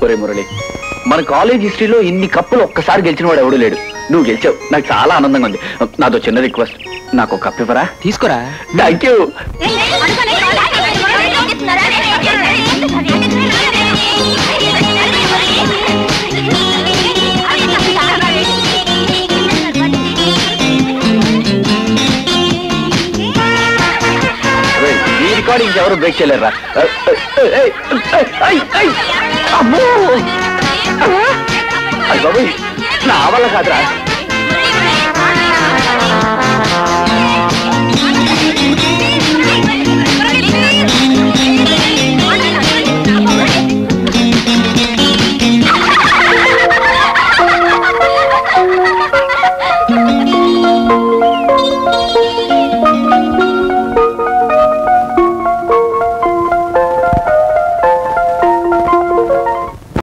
ఒరే మురళి, మన కాలేజ్ హిస్టరీలో ఇన్ని కప్పులు ఒక్కసారి గెలిచిన వాడు ఎవడూ లేడు. నువ్వు గెలిచావు, నాకు చాలా ఆనందంగా ఉంది. నాతో చిన్న రిక్వెస్ట్, నాకు ఒక కప్పు ఇవ్వరా? తీసుకురా. Thank you. ఈ రికార్డింగ్ ఎవరు బ్రేక్ చేయలేరా? అమ్మో, నా వల్ల కాదురా.